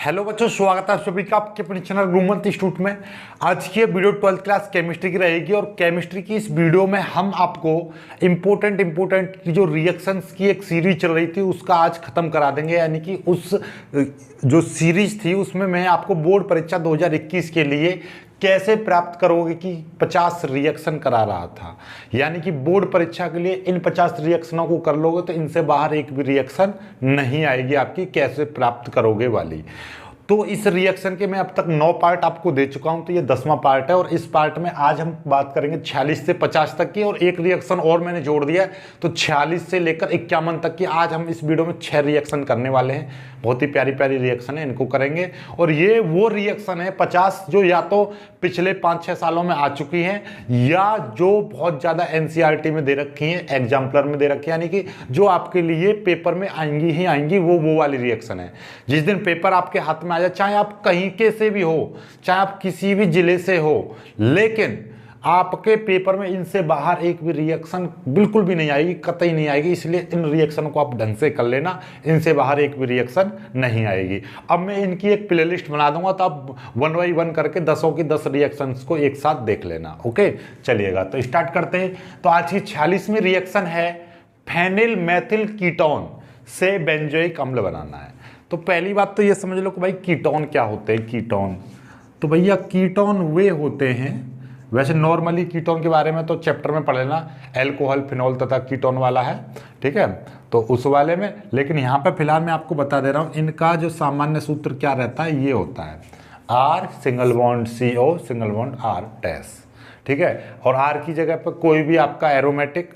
Hello बच्चों, स्वागत है आप सभी का आपके अपने चैनल गुरुमंत इंस्टीट्यूट में। आज की ये वीडियो 12th क्लास केमिस्ट्री की रहेगी और केमिस्ट्री की इस वीडियो में हम आपको इम्पोर्टेंट जो रिएक्शंस की एक सीरीज चल रही थी उसका आज खत्म करा देंगे। यानी कि उस जो सीरीज थी उसमें मैं आपको बोर्ड परीक्षा 2021 के लिए कैसे प्राप्त करोगे कि 50 रिएक्शन करा रहा था। यानी कि बोर्ड परीक्षा के लिए इन 50 रिएक्शनों को कर लोगे तो इनसे बाहर एक भी रिएक्शन नहीं आएगी आपकी कैसे प्राप्त करोगे वाली। तो इस रिएक्शन के मैं अब तक 9 पार्ट आपको दे चुका हूं, तो ये 10वां पार्ट है और इस पार्ट में आज हम बात करेंगे 46 से 50 तक की और एक रिएक्शन और मैंने जोड़ दिया है, तो 46 से लेकर 51 तक की आज हम इस वीडियो में 6 रिएक्शन करने वाले हैं। बहुत ही प्यारी प्यारी रिएक्शन है, इनको करेंगे। और ये वो रिएक्शन है 50 जो या तो पिछले 5-6 सालों में आ चुकी हैं या जो बहुत ज़्यादा एनसीईआरटी में दे रखी हैं, एग्जाम्पलर में दे रखी है, यानी कि जो आपके लिए पेपर में आएंगी ही आएंगी, वो वाली रिएक्शन है। जिस दिन पेपर आपके हाथ में आ जाए, चाहे आप कहीं के से भी हो, चाहे आप किसी भी जिले से हो, लेकिन आपके पेपर में इनसे बाहर एक भी रिएक्शन बिल्कुल भी नहीं आएगी, कतई नहीं आएगी। इसलिए इन रिएक्शन को आप ढंग से कर लेना, इनसे बाहर एक भी रिएक्शन नहीं आएगी। अब मैं इनकी एक प्लेलिस्ट बना दूंगा तो आप 1 बाय 1 करके 10 की 10 रिएक्शंस को एक साथ देख लेना। ओके, चलिएगा तो स्टार्ट करते हैं। तो आज की 46वीं रिएक्शन है फेनिल मेथिल कीटोन से बेंजोइक अम्ल बनाना है। तो पहली बात तो ये समझ लो कि भाई कीटोन क्या होते हैं। कीटोन तो भैया कीटोन वे होते हैं, वैसे नॉर्मली कीटोन के बारे में तो चैप्टर में पढ़ लेना, अल्कोहल फिनॉल तथा कीटोन वाला है, ठीक है, तो उस वाले में। लेकिन यहाँ पे फिलहाल मैं आपको बता दे रहा हूँ इनका जो सामान्य सूत्र क्या रहता है, ये होता है R single bond CO single bond R dash, ठीक है। और R की जगह पर कोई भी आपका एरोमेटिक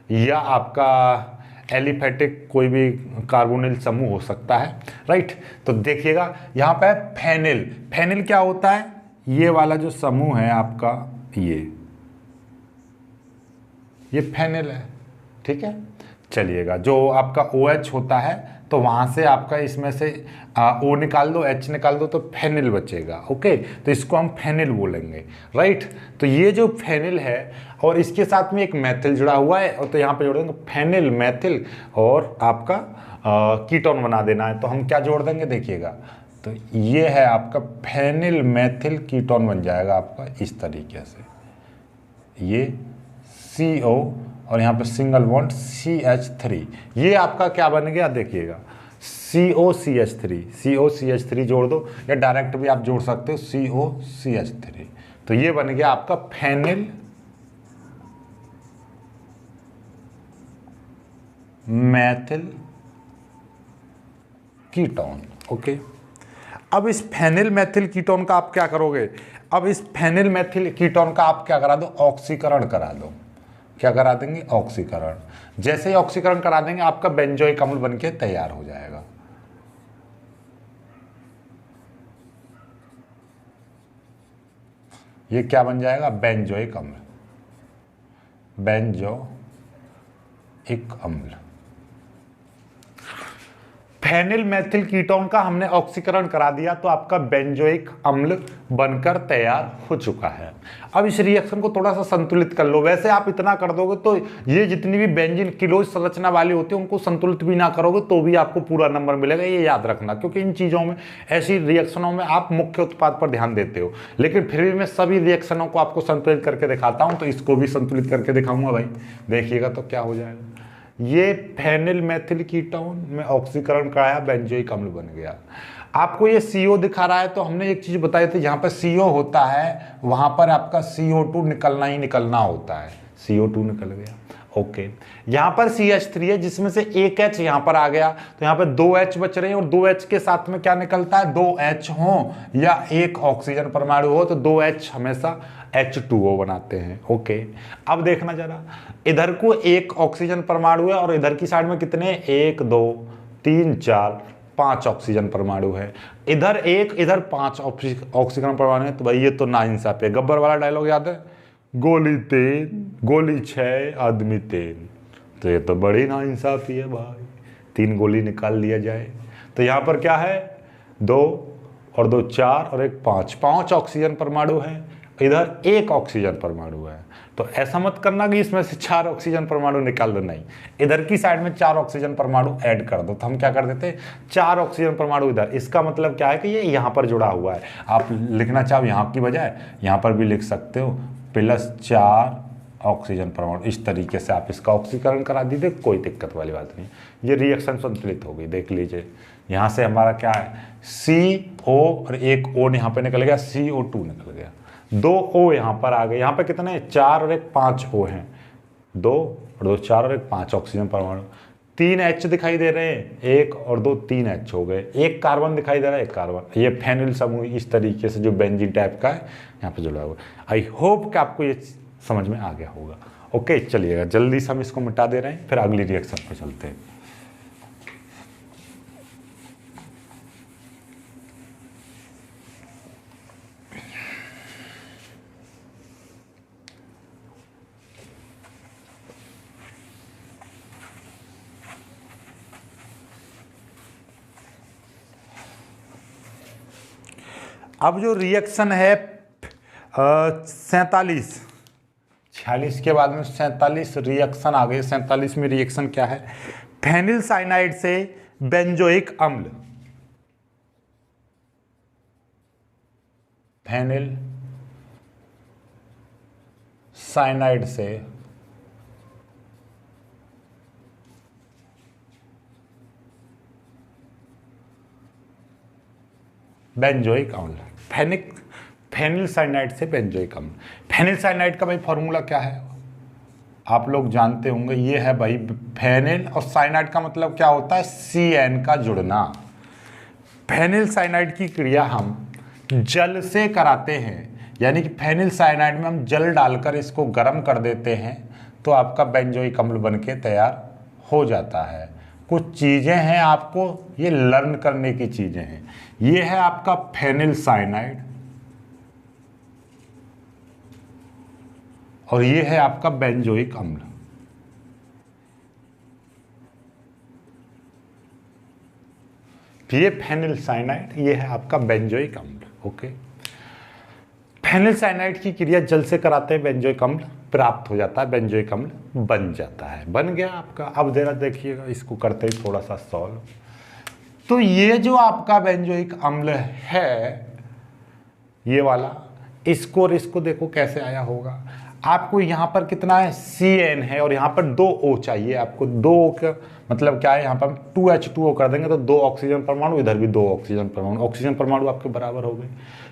या आपका एलिफेटिक कोई भी कार्बोनिल समूह हो सकता है, राइट। तो देखिएगा यहाँ पे फेनिल, फेनिल क्या होता है, ये वाला जो समूह है आपका, ये फेनिल है, ठीक है। चलिएगा, जो आपका OH होता है तो वहाँ से आपका इसमें से O निकाल दो, H निकाल दो तो फेनिल बचेगा। ओके, तो इसको हम फेनिल बोलेंगे, राइट। तो ये जो फेनिल है और इसके साथ में एक मेथिल जुड़ा हुआ है, और तो यहाँ पे जोड़ देंगे फेनिल मेथिल और आपका कीटोन बना देना है। तो हम क्या जोड़ देंगे, देखिएगा, तो ये है आपका फेनिल मेथिल कीटोन बन जाएगा आपका इस तरीके से, ये CO और यहाँ पे सिंगल बॉन्ड CH3, ये आपका क्या बन गया, देखिएगा COCH3 जोड़ दो या डायरेक्ट भी आप जोड़ सकते हो COCH3। तो ये बन गया आपका फेनिल मेथिल कीटोन। ओके, अब इस फेनिल मेथिल कीटोन का आप क्या करोगे, अब इस फेनिल मेथिल कीटोन का आप क्या करा दो, ऑक्सीकरण करा दो। क्या करा देंगे, ऑक्सीकरण। जैसे ही ऑक्सीकरण करा देंगे आपका बेंजोइक अम्ल बनके तैयार हो जाएगा। ये क्या बन जाएगा, बेंजोइक अम्ल, बेंजोइक अम्ल। फेनिल मेथिल कीटोन का हमने ऑक्सीकरण करा दिया तो आपका बेंजोइक अम्ल बनकर तैयार हो चुका है। अब इस रिएक्शन को थोड़ा सा संतुलित कर लो। वैसे आप इतना कर दोगे तो ये जितनी भी बेंजीन किलोज संरचना वाली होती है उनको संतुलित भी ना करोगे तो भी आपको पूरा नंबर मिलेगा, ये याद रखना। क्योंकि इन चीज़ों में, ऐसी रिएक्शनों में आप मुख्य उत्पाद पर ध्यान देते हो, लेकिन फिर भी मैं सभी रिएक्शनों को आपको संतुलित करके दिखाता हूँ। तो इसको भी संतुलित करके दिखाऊंगा भाई, देखिएगा तो क्या हो जाएगा। ये फेनिल मेथिल कीटोन में ऑक्सीकरण कराया, बेंजोइक अम्ल बन गया। आपको ये CO दिखा रहा है तो हमने एक चीज बताई थी, जहां पर CO होता है वहां पर आपका CO2 निकलना ही निकलना होता है, CO2 निकल गया। ओके, यहाँ पर CH3 है जिसमें से एक H यहाँ पर आ गया, तो यहाँ पर 2 H बच रहे हैं और 2 H के साथ में क्या निकलता है, 2 H हो या एक ऑक्सीजन परमाणु हो तो 2 H हमेशा H2O बनाते हैं। ओके, अब देखना जरा, इधर को एक ऑक्सीजन परमाणु है और इधर की साइड में कितने, 1 2 3 4 5 ऑक्सीजन परमाणु है। इधर एक, इधर 5 ऑक्सीजन परमाणु है। तो भाई ये तो नाइंसाफी है। गब्बर वाला डायलॉग याद है, गोली तेन गोली 6 आदमी तेन। तो ये तो बड़ी नाइंसाफी है भाई, 3 गोली निकाल लिया जाए। तो यहाँ पर क्या है, 2 और 2 4 और 1 5 ऑक्सीजन परमाणु है इधर एक ऑक्सीजन परमाणु है। तो ऐसा मत करना कि इसमें से 4 ऑक्सीजन परमाणु निकाल दो, नहीं, इधर की साइड में 4 ऑक्सीजन परमाणु ऐड कर दो। तो हम क्या कर देते, 4 ऑक्सीजन परमाणु इधर। इसका मतलब क्या है कि ये यहाँ पर जुड़ा हुआ है। आप लिखना चाहो यहाँ की बजाय यहाँ पर भी लिख सकते हो, +4 ऑक्सीजन परमाणु। इस तरीके से आप इसका ऑक्सीकरण करा दीजिए, कोई दिक्कत वाली बात नहीं। ये रिएक्शन संतुलित हो गई, देख लीजिए। यहाँ से हमारा क्या है, CO और एक O यहाँ पे निकल गया, CO2 निकल गया। 2 O यहाँ पर आ गए। यहाँ पे कितने हैं, 4 और एक 5 O हैं। 2 और 2 4 और एक 5 ऑक्सीजन परमाणु। 3 H दिखाई दे रहे हैं, 1 और 2 3 H हो गए। एक कार्बन दिखाई दे रहा है, एक कार्बन। ये फेनिल समूह इस तरीके से जो बेंजीन टाइप का है यहाँ पे जुड़ा हुआ है। आई होप कि आपको ये समझ में आ गया होगा। ओके, चलिएगा जल्दी से हम इसको मिटा दे रहे हैं, फिर अगली रिएक्शन पे चलते हैं। अब जो रिएक्शन है 47, 46 के बाद में 47 रिएक्शन आ गए। 47 में रिएक्शन क्या है, फेनिल साइनाइड से बेंजोइक अम्ल, फेनिल साइनाइड से बेंजोइक अम्ल, फेनिल साइनाइड से बेंजोइक अम्ल। फेनिल साइनाइड का भाई फॉर्मूला क्या है, आप लोग जानते होंगे। ये है भाई फेनिल, और साइनाइड का मतलब क्या होता है, CN का जुड़ना। फेनिल साइनाइड की क्रिया हम जल से कराते हैं, यानी कि फेनिल साइनाइड में हम जल डालकर इसको गर्म कर देते हैं, तो आपका बेंजोइक अम्ल बन के तैयार हो जाता है। कुछ चीज़ें हैं, आपको ये लर्न करने की चीज़ें हैं। ये है आपका फेनिल साइनाइड, और ये है आपका बेंजोइक अम्ल। ये फेनिल साइनाइड, ये है आपका बेंजोइक अम्ल। ओके, फेनिल साइनाइड की क्रिया जल से कराते हैं, बेंजोइक अम्ल प्राप्त हो जाता है, बेंजोइक अम्ल बन जाता है, बन गया आपका। अब जरा देखिएगा, इसको करते ही थोड़ा सा सॉल्व। तो ये जो आपका बेंजोइक अम्ल है, ये वाला, इसको और इसको देखो कैसे आया होगा। आपको यहाँ पर कितना है, CN है, और यहाँ पर 2 O चाहिए आपको। 2 O का मतलब क्या है, यहाँ पर हम 2H2O कर देंगे तो 2 ऑक्सीजन परमाणु, इधर भी 2 ऑक्सीजन परमाणु। ऑक्सीजन परमाणु आपके बराबर हो गए।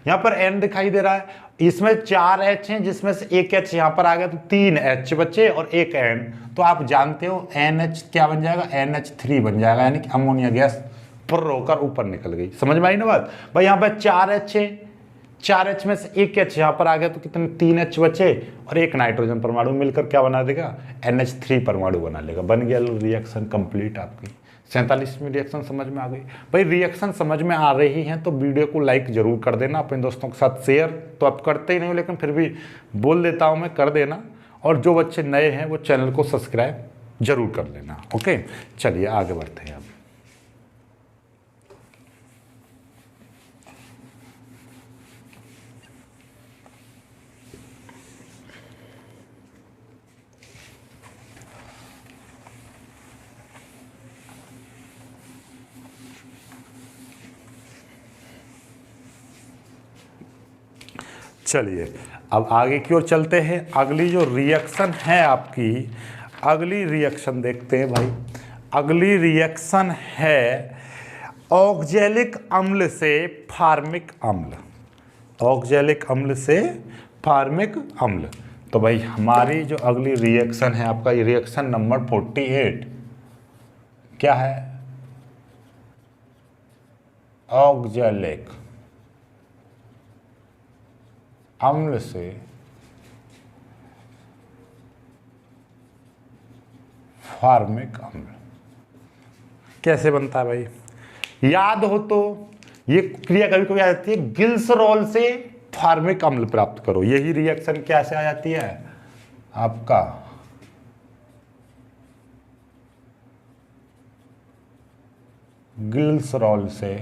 यहाँ पर N दिखाई दे रहा है, इसमें 4 H हैं, जिसमें से एक H यहाँ पर आ गया, तो 3 H बचे और एक N। तो आप जानते हो NH क्या बन जाएगा, NH3 बन जाएगा, यानी कि अमोनिया गैस पर होकर ऊपर निकल गई। समझ में आई ना बात भाई। यहाँ पर 4 H है, 4 H में से एक H यहाँ पर आ गया, तो कितने 3 H बचे, और एक नाइट्रोजन परमाणु मिलकर क्या बना देगा, NH3 परमाणु बना लेगा। बन गया रिएक्शन कंप्लीट आपकी। 47 में रिएक्शन समझ में आ गई भाई। रिएक्शन समझ में आ रही है तो वीडियो को लाइक जरूर कर देना, अपने दोस्तों के साथ शेयर तो आप करते ही नहीं हो, लेकिन फिर भी बोल देता हूँ मैं, कर देना। और जो बच्चे नए हैं वो चैनल को सब्सक्राइब जरूर कर लेना। ओके, चलिए आगे बढ़ते हैं अब। चलिए अब आगे की ओर चलते हैं। अगली जो रिएक्शन है आपकी, अगली रिएक्शन देखते हैं भाई। अगली रिएक्शन है ऑक्जेलिक अम्ल से फार्मिक अम्ल, ऑक्जेलिक अम्ल से फार्मिक अम्ल। तो भाई हमारी जो अगली रिएक्शन है आपका, ये रिएक्शन नंबर 48 क्या है, ऑक्जेलिक अम्ल से फार्मिक अम्ल। कैसे बनता है भाई, याद हो तो ये क्रिया कभी कभी आ जाती है, गिल्सरॉल से फार्मिक अम्ल प्राप्त करो। यही रिएक्शन कैसे आ जाती है आपका, गिल्सरॉल से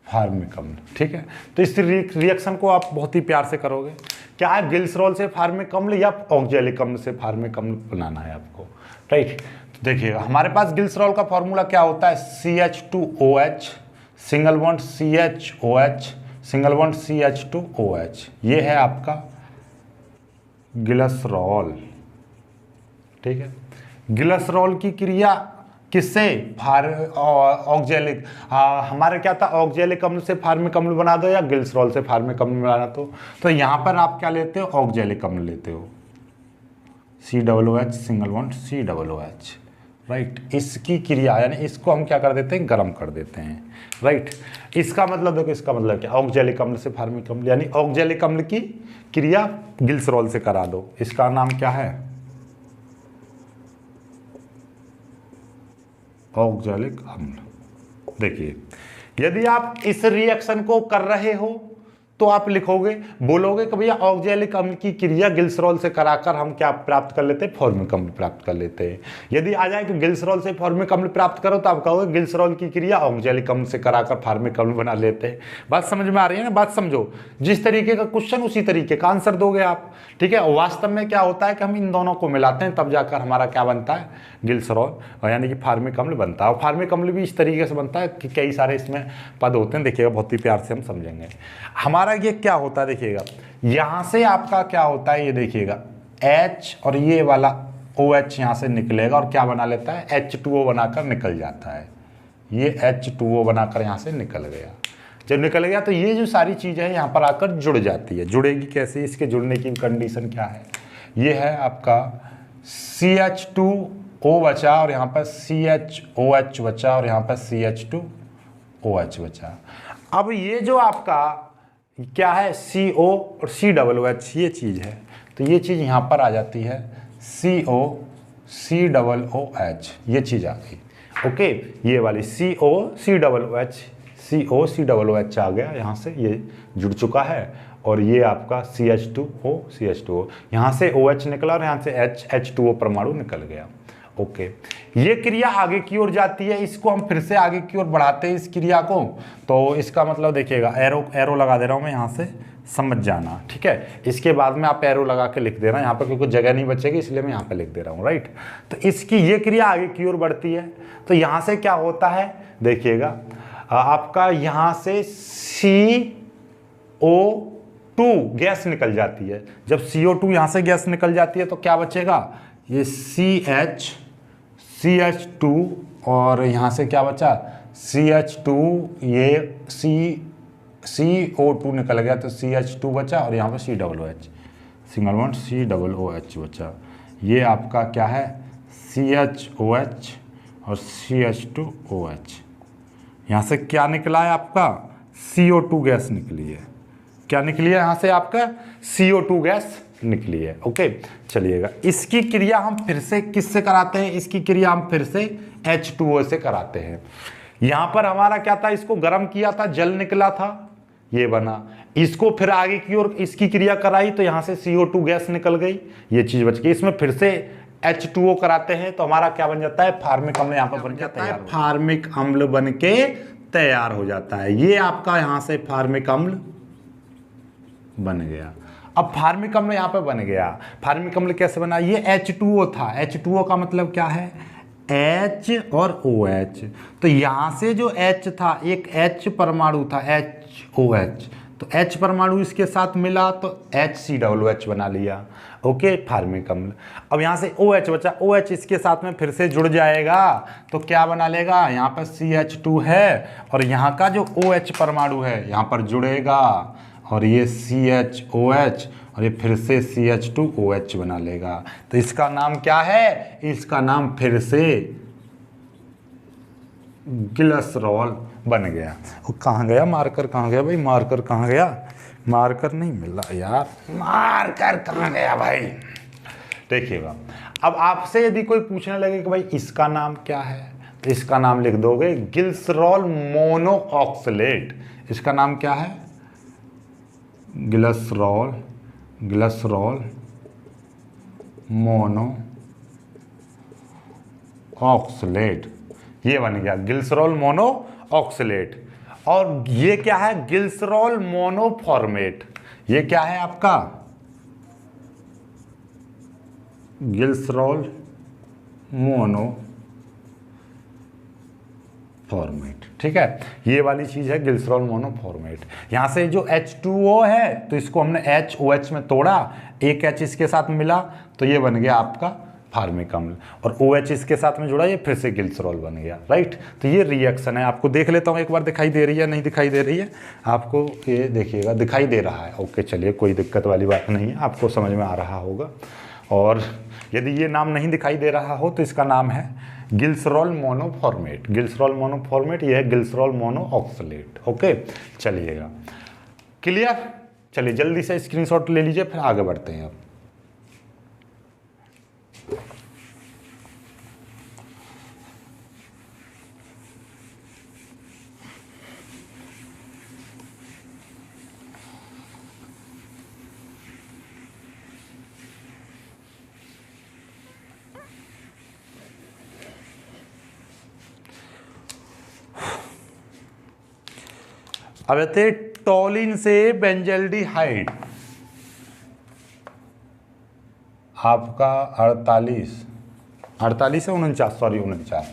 फार्मिक अम्ल, ठीक है। तो इस रिएक्शन को आप बहुत ही प्यार से करोगे। क्या है, ग्लिसरॉल से फार्मिक अम्ल या ऑक्जेलिक अम्ल से फार्मिक अम्ल बनाना है आपको, राइट। तो देखिएगा हमारे पास ग्लिसरॉल का फॉर्मूला क्या होता है, CH2OH, single bond CHOH, single bond CH2OH, ये है आपका ग्लिसरॉल, ठीक है। ग्लिसरॉल की क्रिया किससे, ऑक्जेलिक, हमारे क्या था, ऑक्जेलिक अम्ल से फार्मिक अम्ल बना दो या ग्लिसरॉल से फार्मिक अम्ल बनाना। तो यहाँ पर आप क्या लेते हो, ऑक्जेलिक अम्ल लेते हो, COOH, single bond COOH, right. इसकी क्रिया यानी इसको हम क्या कर देते हैं, गर्म कर देते हैं, राइट। इसका मतलब देखो, इसका मतलब क्या, ऑक्जेलिक अम्ल से फार्मिक अम्ल, यानी ऑक्जेलिक अम्ल की क्रिया ग्लिसरॉल से करा दो, इसका नाम क्या है, ऑक्जेलिक अम्ल। देखिए यदि आप इस रिएक्शन को कर रहे हो तो आप लिखोगे, बोलोगे कि भैया ऑक्जेलिक अम्ल की क्रिया ग्लिसरॉल से कराकर हम क्या प्राप्त कर लेते हैं, फॉर्मिक अम्ल प्राप्त कर लेते हैं। यदि आ जाए कि ग्लिसरॉल से फॉर्मिक अम्ल प्राप्त करो तो आप कहोगे ग्लिसरॉल की क्रिया ऑक्जेलिक अम्ल से कराकर फार्मिक अम्ल बना लेते हैं। बात समझ में आ रही है ना, बात समझो, जिस तरीके का क्वेश्चन उसी तरीके का आंसर दोगे आप, ठीक है। वास्तव में क्या होता है कि हम इन दोनों को मिलाते हैं तब जाकर हमारा क्या बनता है, ग्लिसरॉल यानी कि फार्मिक अम्ल बनता है। और फार्मिक अम्ल भी इस तरीके से बनता है कि कई सारे इसमें पद होते हैं, देखिएगा बहुत ही प्यार से हम समझेंगे। हमारा ये क्या होता है, देखिएगा यहां से आपका क्या होता है, ये देखिएगा H और ये वाला OH यहां से निकलेगा और क्या बना लेता है, H2O बनाकर निकल जाता है। ये H2O बनाकर यहां से निकल गया। जब निकल गया तो ये जो सारी चीज़ है यहाँ पर आकर जुड़ जाती है। जुड़ेगी कैसे, इसके जुड़ने की कंडीशन क्या है, ये है आपका CH2O बचा और यहाँ पर CHOH बचा और यहाँ पर CH2OH बचा। अब ये जो आपका क्या है, CO और COOH ये चीज़ है, तो ये चीज़ यहाँ पर आ जाती है CO COOH, ये चीज़ आ गई, ओके। ये वाली CO COOH आ गया, यहाँ से ये जुड़ चुका है। और ये आपका CH2O यहाँ से OH निकला और यहाँ से H2O परमाणु निकल गया, ओके। ये क्रिया आगे की ओर जाती है, इसको हम फिर से आगे की ओर बढ़ाते हैं इस क्रिया को। तो इसका मतलब देखिएगा, एरो लगा दे रहा हूँ मैं, यहाँ से समझ जाना, ठीक है। इसके बाद में आप एरो लगा के लिख देना यहाँ पर, क्योंकि जगह नहीं बचेगी इसलिए मैं यहाँ पे लिख दे रहा हूँ, राइट। तो इसकी ये क्रिया आगे की ओर बढ़ती है, तो यहाँ से क्या होता है, देखिएगा आपका यहाँ से CO2 गैस निकल जाती है। जब CO2 यहाँ से गैस निकल जाती है तो क्या बचेगा, ये CH2 और यहाँ से क्या बचा, CH2, ये CO2 निकल गया तो CH2 बचा और यहाँ पर COOH, सिंगल बॉन्ड COOH बचा। ये आपका क्या है, CHOH और CH2OH। यहाँ से क्या निकला है आपका, CO2 गैस निकली है। क्या निकली है यहाँ से आपका, CO2 गैस निकली है, ओके। चलिएगा इसकी क्रिया हम फिर से किससे कराते हैं, इसकी क्रिया हम फिर से H2O से कराते हैं। यहाँ पर हमारा क्या था, इसको गर्म किया था, जल निकला था, ये बना। इसको फिर आगे की ओर इसकी क्रिया कराई तो यहाँ से CO2 गैस निकल गई, ये चीज बच गई। इसमें फिर से H2O कराते हैं तो हमारा क्या बन जाता है, फार्मिक अम्ल यहाँ पर बन जाता है, फार्मिक अम्ल बन के तैयार हो जाता है। ये आपका यहाँ से फार्मिक अम्ल बन गया। अब फार्मिक अम्ल यहाँ पे बन गया। फार्मिक अम्ल कैसे बना, ये H2O था। H2O का मतलब क्या है, H और OH। तो यहाँ से जो H था, एक H परमाणु था, HOH, तो H परमाणु इसके साथ मिला तो HCOOH बना लिया, ओके, फार्मिक अम्ल। अब यहाँ से OH बचा, OH इसके साथ में फिर से जुड़ जाएगा तो क्या बना लेगा, यहाँ पर CH2 है और यहाँ का जो OH परमाणु है यहाँ पर जुड़ेगा और ये CHOH और ये फिर से CH2OH बना लेगा। तो इसका नाम क्या है, इसका नाम फिर से ग्लिसरॉल बन गया। वो कहाँ गया मार्कर, कहाँ गया भाई, मार्कर कहाँ गया, मार्कर नहीं मिल रहा यार, मार्कर कहाँ गया भाई। देखिएगा अब आपसे यदि कोई पूछने लगे कि भाई इसका नाम क्या है, तो इसका नाम लिख दोगे ग्लिसरॉल मोनोऑक्सलेट। इसका नाम क्या है, ग्लिसरॉल मोनोऑक्सलेट, ये बन गया ग्लिसरॉल मोनोऑक्सलेट। और ये क्या है, ग्लिसरॉल मोनोफॉर्मेट। ये क्या है आपका, ग्लिसरॉल मोनोफॉर्मेट, ठीक है। ये वाली चीज है ग्लिसरॉल मोनोफॉर्मेट। यहां से जो H2O है तो इसको हमने HOH में तोड़ा, एक H इसके साथ मिला तो ये बन गया आपका फार्मिक अम्ल, और OH इसके साथ में जुड़ा, ये फिर से ग्लिसरॉल बन गया, राइट। तो ये रिएक्शन है, आपको देख लेता हूँ एक बार, दिखाई दे रही है नहीं दिखाई दे रही है आपको, ये देखिएगा दिखाई दे रहा है, ओके चलिए कोई दिक्कत वाली बात नहीं है, आपको समझ में आ रहा होगा। और यदि ये नाम नहीं दिखाई दे रहा हो तो इसका नाम है ग्लिसरॉल मोनोफॉर्मेट। ग्लिसरॉल मोनोफॉर्मेट, ये है ग्लिसरॉल मोनोऑक्सलेट, ओके चलिएगा, क्लियर। चलिए जल्दी से स्क्रीनशॉट ले लीजिए, फिर आगे बढ़ते हैं अब। अब आते हैं टॉलिन से बेंजल्डिहाइड, आपका 48 है 49, सॉरी 49।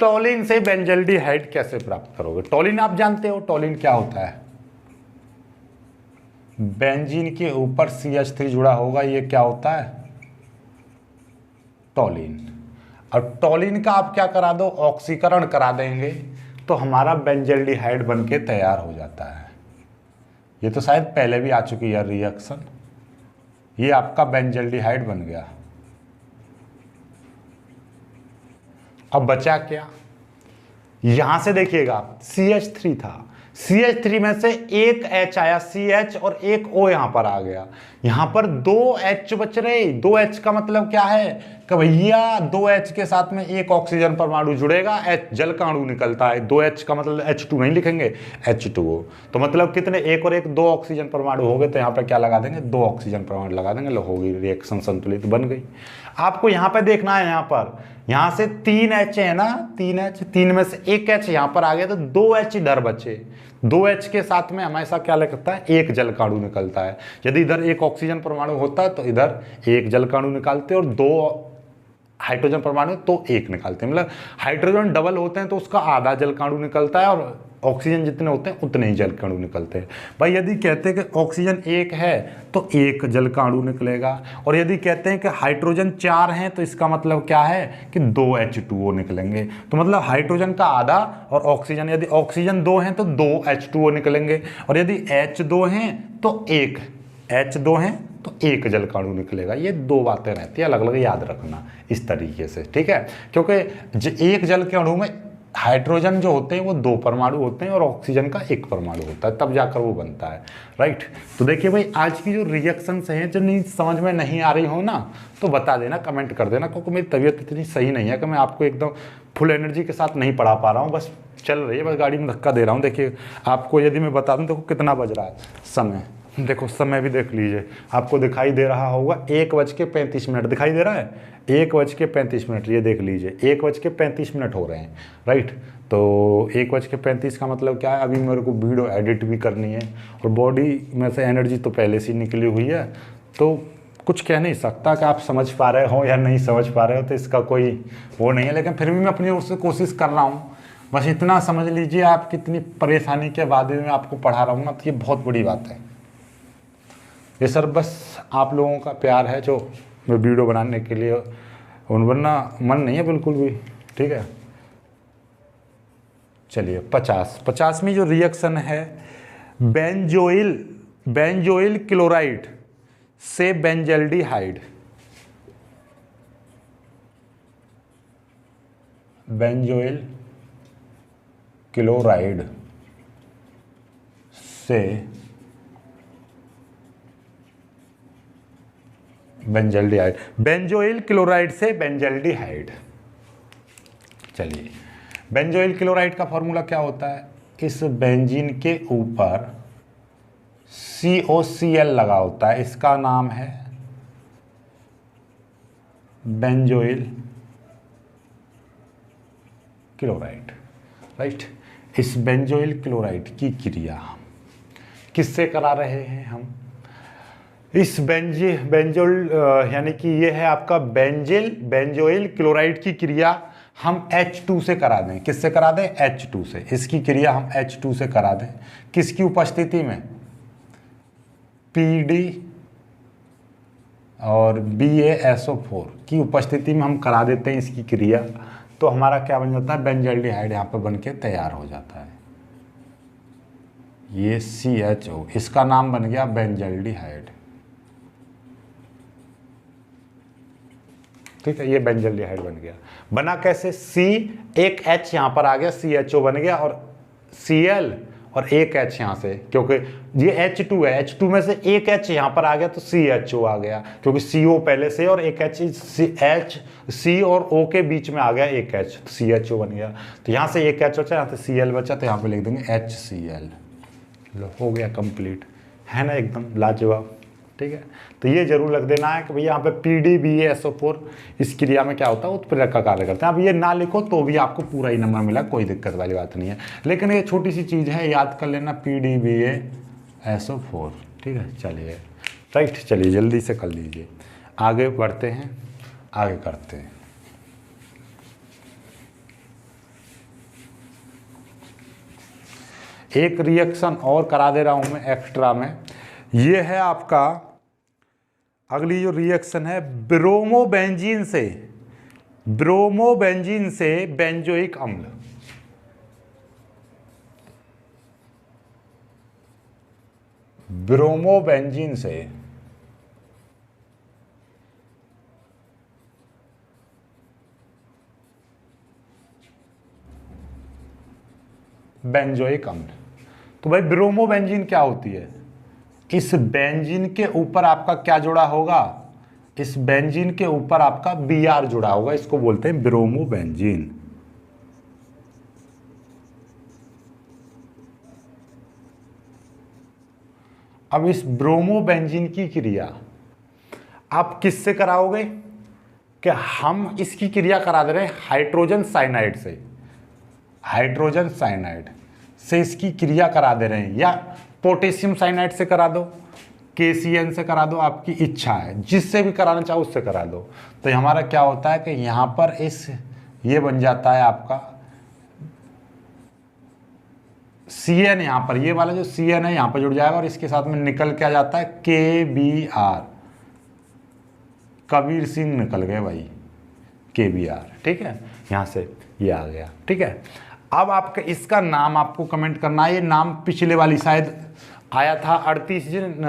टॉलिन से बेंजल्डिहाइड कैसे प्राप्त करोगे। टॉलिन आप जानते हो, टॉलिन क्या होता है, बेंजीन के ऊपर CH3 जुड़ा होगा, ये क्या होता है, टॉलिन। और टॉलिन का आप क्या करा दो, ऑक्सीकरण करा देंगे तो हमारा बेंजल्डिहाइड बनके तैयार हो जाता है। ये तो शायद पहले भी आ चुकी है रिएक्शन, ये आपका बेंजल्डिहाइड बन गया। अब बचा क्या, यहां से देखिएगा CH3 था, CH3 में से एक H आया, CH, और एक O यहां पर आ गया, यहां पर 2 H बच रहे। 2 H का मतलब क्या है कि भैया 2 H के साथ में एक ऑक्सीजन परमाणु जुड़ेगा, H जल का अणु निकलता है। 2 H का मतलब H2 नहीं लिखेंगे, H2O। तो मतलब कितने, एक और एक 2 ऑक्सीजन परमाणु हो गए, तो यहाँ पर क्या लगा देंगे, 2 ऑक्सीजन परमाणु लगा देंगे, लो हो गई रिएक्शन संतुलित बन गई। आपको यहाँ पे देखना है, यहाँ से 3 H है ना, 3 H, 3 में से एक H यहाँ पर आ गया तो 2 H इधर बचे। 2 H के साथ में हमेशा क्या लगता है, एक जल का अणु निकलता है। यदि इधर एक ऑक्सीजन परमाणु होता है तो इधर एक जल का अणु निकालते, और 2 हाइड्रोजन परमाणु तो एक निकालते हैं। मतलब हाइड्रोजन डबल होते हैं तो उसका आधा जल का अणु निकलता है, और ऑक्सीजन जितने होते हैं उतने ही जल का अणु निकलते हैं। भाई यदि कहते हैं कि ऑक्सीजन एक है तो एक जल का अणु निकलेगा, और यदि कहते हैं कि हाइड्रोजन 4 हैं तो इसका मतलब क्या है कि 2 H2O निकलेंगे। तो मतलब हाइड्रोजन का आधा, और ऑक्सीजन, यदि ऑक्सीजन 2 हैं तो 2 H2O निकलेंगे, और यदि H2 हैं तो एक H2 हैं तो एक जल का अणु निकलेगा। ये 2 बातें रहती है, अलग अलग याद रखना इस तरीके से, ठीक है। क्योंकि एक जल के अणु में हाइड्रोजन जो होते हैं वो 2 परमाणु होते हैं, और ऑक्सीजन का 1 परमाणु होता है, तब जाकर वो बनता है, राइट। तो देखिए भाई, आज की जो रिएक्शंस हैं, जो नहीं समझ में नहीं आ रही हो ना, तो बता देना, कमेंट कर देना, क्योंकि मेरी तबीयत इतनी सही नहीं है कि मैं आपको एकदम फुल एनर्जी के साथ नहीं पढ़ा पा रहा हूँ। बस चल रही है, बस गाड़ी में धक्का दे रहा हूँ। देखिए आपको यदि मैं बता दूँ, देखो कितना बज रहा है समय, देखो समय भी देख लीजिए, आपको दिखाई दे रहा होगा 1:35 दिखाई दे रहा है, 1:35, ये देख लीजिए 1:35 हो रहे हैं, राइट। तो 1:35 का मतलब क्या है, अभी मेरे को वीडियो एडिट भी करनी है, और बॉडी में से एनर्जी तो पहले से निकली हुई है, तो कुछ कह नहीं सकता कि आप समझ पा रहे हो या नहीं समझ पा रहे हो, तो इसका कोई वो नहीं है। लेकिन फिर भी मैं अपनी ओर से कोशिश कर रहा हूँ, बस इतना समझ लीजिए, आप कितनी परेशानी के बाद में आपको पढ़ा रहा हूँ ना, तो ये बहुत बड़ी बात है। ये सर बस आप लोगों का प्यार है जो मैं वीडियो बनाने के लिए, वरना मन नहीं है बिल्कुल भी, ठीक है। चलिए 50वीं जो रिएक्शन है, बेंजोइल क्लोराइड से बेंजल्डिहाइड, बेंजोइल क्लोराइड से बेंजल्डिहाइड, बेंजोइल क्लोराइड से बेंजल्डिहाइड। चलिए, बेंजोइल क्लोराइड का फॉर्मूला क्या होता है, इस बेंजीन के ऊपर COCl लगा होता है, इसका नाम है बेंजोइल क्लोराइड, राइट। इस बेंजोइल क्लोराइड की क्रिया किससे करा रहे हैं हम? इस बेंजोइल यानी कि ये है आपका बेंजोइल क्लोराइड की क्रिया हम H2 से करा दें। किससे करा दें? H2 से। इसकी क्रिया हम H2 से करा दें। किसकी उपस्थिति में? PD और BaSO4 की उपस्थिति में हम करा देते हैं इसकी क्रिया, तो हमारा क्या बन जाता है? बेंजल्डिहाइड यहाँ पर बन के तैयार हो जाता है। ये CHO, इसका नाम बन गया बेंजल्डिहाइड, ठीक है। ये बेंजल्डिहाइड बन गया। बना कैसे? एक H यहाँ पर आ गया, CHO बन गया, और Cl और एक H यहाँ से, क्योंकि ये H2 है, H2 में से एक H यहाँ पर आ गया तो CHO आ गया, क्योंकि CO पहले से और एक C और O के बीच में आ गया एक H, तो CHO बन गया। तो यहाँ से एक H बचा, यहाँ से Cl बचा, तो यहाँ पे लिख देंगे HCl। लो, हो गया कंप्लीट, है ना, एकदम लाजवाब, ठीक है। तो ये जरूर रख देना है कि भैया यहाँ पे PDBaSO4 इस क्रिया में क्या होता है? उत्प्रेरक का कार्य करते हैं। अब ये ना लिखो तो भी आपको पूरा ही नंबर मिला, कोई दिक्कत वाली बात नहीं है, लेकिन ये छोटी सी चीज़ है, याद कर लेना, PDBaSO4, ठीक है। चलिए राइट, चलिए जल्दी से कर लीजिए, आगे बढ़ते हैं, आगे करते हैं। एक रिएक्शन और करा दे रहा हूँ मैं एक्स्ट्रा में, ये है आपका अगली जो रिएक्शन है ब्रोमोबेंजीन से बेंजोइक अम्ल। ब्रोमोबेंजीन से बेंजोइक अम्ल। तो भाई ब्रोमोबेंजीन क्या होती है? इस बेंजीन के ऊपर आपका क्या जुड़ा होगा? इस बेंजीन के ऊपर आपका Br जुड़ा होगा, इसको बोलते हैं ब्रोमोबेंजीन। अब इस ब्रोमोबेंजीन की क्रिया आप किससे कराओगे? कि हम इसकी क्रिया करा दे रहे हैं हाइड्रोजन साइनाइड से, हाइड्रोजन साइनाइड से इसकी क्रिया करा दे रहे हैं, या पोटेशियम साइनाइड से करा दो, KCN से करा दो, आपकी इच्छा है, जिससे भी कराना चाहो उससे करा दो। तो हमारा क्या होता है कि यहाँ पर ये बन जाता है आपका CN, यहाँ पर ये वाला जो CN है यहाँ पर जुड़ जाएगा, और इसके साथ में निकल के आ जाता है KBr, कबीर सिंह निकल गए भाई, KBr, ठीक है। यहाँ से ये आ गया, ठीक है। अब आपका इसका नाम आपको कमेंट करना है, ये नाम पिछले वाली शायद आया था 38 दिन,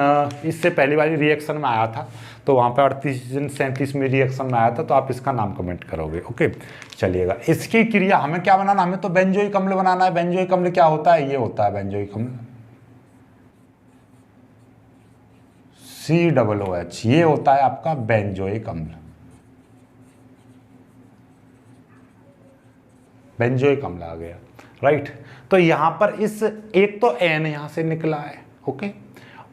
इससे पहली वाली रिएक्शन में आया था, तो वहाँ पे 38 दिन 37 में रिएक्शन में आया था, तो आप इसका नाम कमेंट करोगे, ओके। चलिएगा, इसकी क्रिया हमें क्या बनाना? हमें तो बेंजोइक अम्ल बनाना है। बेंजोइक अम्ल क्या होता है? ये होता है बेंजोइक अम्ल COOH, ये होता है आपका बेंजोइक अम्ल, बेंजोइक अम्ल आ गया, राइट। तो यहाँ पर इस एक तो N यहाँ से निकला है, ओके,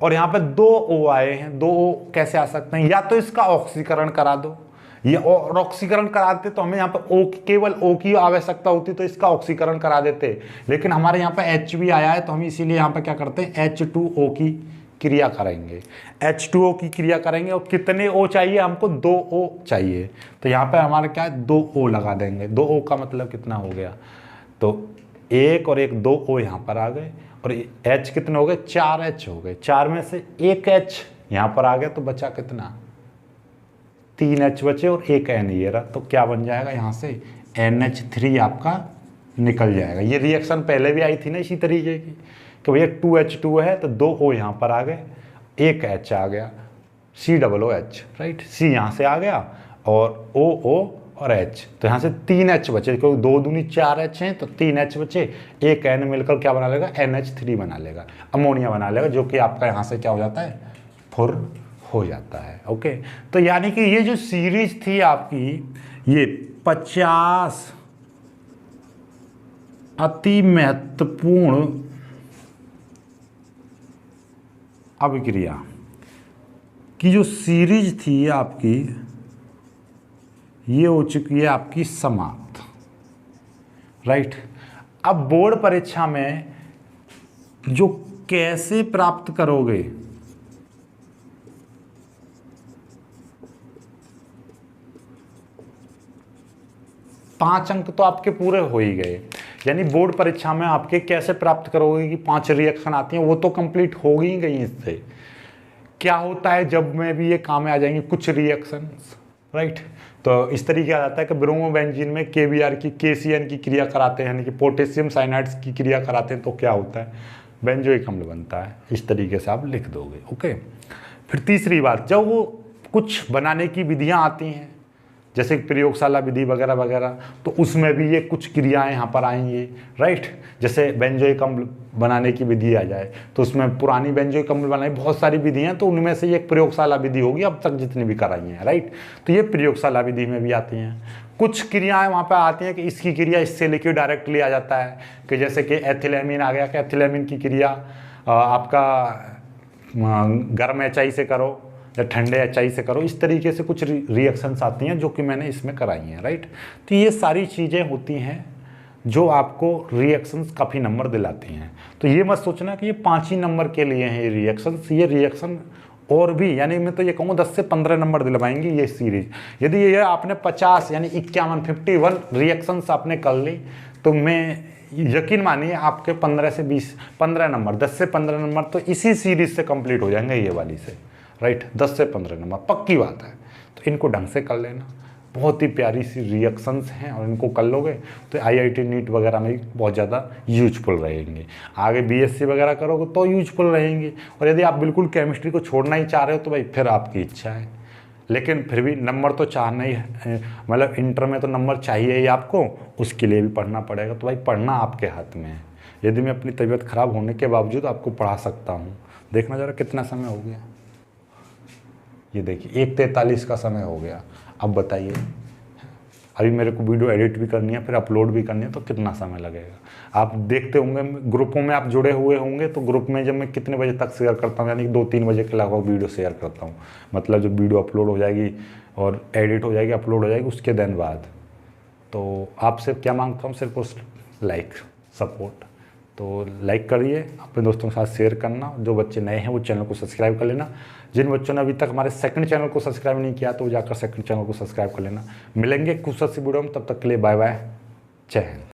और यहाँ पे 2 O आए हैं। 2 O कैसे आ सकते हैं? या तो इसका ऑक्सीकरण करा दो, ये और ऑक्सीकरण कराते तो हमें यहाँ पे केवल O की आवश्यकता होती, तो इसका ऑक्सीकरण करा देते, लेकिन हमारे यहाँ पे H भी आया है, तो हम इसीलिए यहाँ पे क्या करते हैं? H2O की क्रिया करेंगे, H2O की क्रिया करेंगे। और कितने O चाहिए हमको? 2 O चाहिए, तो यहाँ पे हमारा क्या है? 2 O लगा देंगे। 2 O का मतलब कितना हो गया? तो एक और एक 2 O यहाँ पर आ गए, और H कितने हो गए? 4 H हो गए। 4 में से एक H यहाँ पर आ गया, तो बचा कितना? 3 H बचे और एक N ये रहा, तो क्या बन जाएगा? यहाँ से NH3 आपका निकल जाएगा। ये रिएक्शन पहले भी आई थी ना इसी तरीके की, कि भैया 2H2 है तो 2 O यहाँ पर आ गए, एक H आ गया, COOH, राइट। C यहाँ से आ गया और O और H, तो यहाँ से 3 H बचे, क्योंकि 2 दूनी 4 H हैं, तो 3 H बचे, एक N मिलकर क्या बना लेगा? NH3 बना लेगा, अमोनिया बना लेगा, जो कि आपका यहाँ से क्या हो जाता है? फुर हो जाता है, ओके। तो यानी कि ये जो सीरीज थी आपकी, ये 50 अति महत्वपूर्ण अभिक्रिया की जो सीरीज थी आपकी, ये हो चुकी है आपकी समाप्त, राइट। अब बोर्ड परीक्षा में जो कैसे प्राप्त करोगे, पांच अंक तो आपके पूरे हो ही गए, यानी बोर्ड परीक्षा में आपके कैसे प्राप्त करोगे कि 5 रिएक्शन आती हैं, वो तो कंप्लीट हो ही गई। इससे क्या होता है, जब में भी ये काम में आ जाएंगे कुछ रिएक्शंस, राइट। तो इस तरीके आ जाता है कि ब्रोमोबेंजीन में केबीआर की केसीएन की क्रिया कराते हैं, यानी कि पोटेशियम साइनाइड्स की क्रिया कराते हैं, तो क्या होता है, बेंजोइक अम्ल बनता है। इस तरीके से आप लिख दोगे, ओके। फिर तीसरी बात, जब वो कुछ बनाने की विधियां आती हैं, जैसे प्रयोगशाला विधि वगैरह वगैरह, तो उसमें भी ये कुछ क्रियाएं यहाँ पर आएंगी, राइट। जैसे बेंजोइक अम्ल बनाने की विधि आ जाए तो उसमें पुरानी बेंजोइक अम्ल बनाने बहुत सारी विधियां, तो उनमें से एक प्रयोगशाला विधि होगी अब तक जितनी भी कराई हैं, राइट। तो ये प्रयोगशाला विधि में भी आती हैं। कुछ क्रियाएं वहाँ पर आती हैं कि इसकी क्रिया इससे लेके डायरेक्टली आ जाता है, कि जैसे कि एथिलेमिन आ गया, कि एथिलेमिन की क्रिया आपका गर्म एचआई से करो या ठंडे एचआई से करो। इस तरीके से कुछ रिएक्शंस आती हैं जो कि मैंने इसमें कराई हैं, राइट। तो ये सारी चीज़ें होती हैं जो आपको रिएक्शंस काफ़ी नंबर दिलाती हैं। तो ये मत सोचना कि ये 5 ही नंबर के लिए हैं ये रिएक्शंस, ये रिएक्शन और भी, यानी मैं तो ये कहूँगा 10 से 15 नंबर दिलवाएंगे ये सीरीज। यदि ये आपने 50 यानी 51 रिएक्शंस आपने कर ली, तो मैं यकीन मानिए आपके 15 से 15 नंबर, 10 से 15 नंबर तो इसी सीरीज से कंप्लीट हो जाएंगे, ये वाली से, राइट। 10 से 15 नंबर पक्की बात है। तो इनको ढंग से कर लेना, बहुत ही प्यारी सी रिएक्शंस हैं, और इनको कर लोगे तो आईआईटी नीट वगैरह में बहुत ज़्यादा यूजफुल रहेंगे। आगे बीएससी वगैरह करोगे तो यूजफुल रहेंगे। और यदि आप बिल्कुल केमिस्ट्री को छोड़ना ही चाह रहे हो तो भाई फिर आपकी इच्छा है, लेकिन फिर भी नंबर तो चाहना ही है, मतलब इंटर में तो नंबर चाहिए ही आपको, उसके लिए भी पढ़ना पड़ेगा। तो भाई पढ़ना आपके हाथ में है। यदि मैं अपनी तबीयत ख़राब होने के बावजूद आपको पढ़ा सकता हूँ, देखना ज़रा कितना समय हो गया, ये देखिए 1:43 का समय हो गया। अब बताइए, अभी मेरे को वीडियो एडिट भी करनी है, फिर अपलोड भी करनी है, तो कितना समय लगेगा। आप देखते होंगे ग्रुपों में आप जुड़े हुए होंगे, तो ग्रुप में जब मैं कितने बजे तक शेयर करता हूँ, यानी कि 2-3 बजे के लगभग वीडियो शेयर करता हूँ। मतलब जब वीडियो अपलोड हो जाएगी और एडिट हो जाएगी, अपलोड हो जाएगी, उसके दिन बाद। तो आपसे क्या मांगता हूँ, सिर्फ उस लाइक सपोर्ट, तो लाइक करिए, अपने दोस्तों के साथ शेयर करना। जो बच्चे नए हैं वो चैनल को सब्सक्राइब कर लेना। जिन बच्चों ने अभी तक हमारे सेकंड चैनल को सब्सक्राइब नहीं किया तो वो जाकर सेकंड चैनल को सब्सक्राइब कर लेना। मिलेंगे कुछ सी वीडियो में, तब तक के लिए बाय बाय, जय हिंद।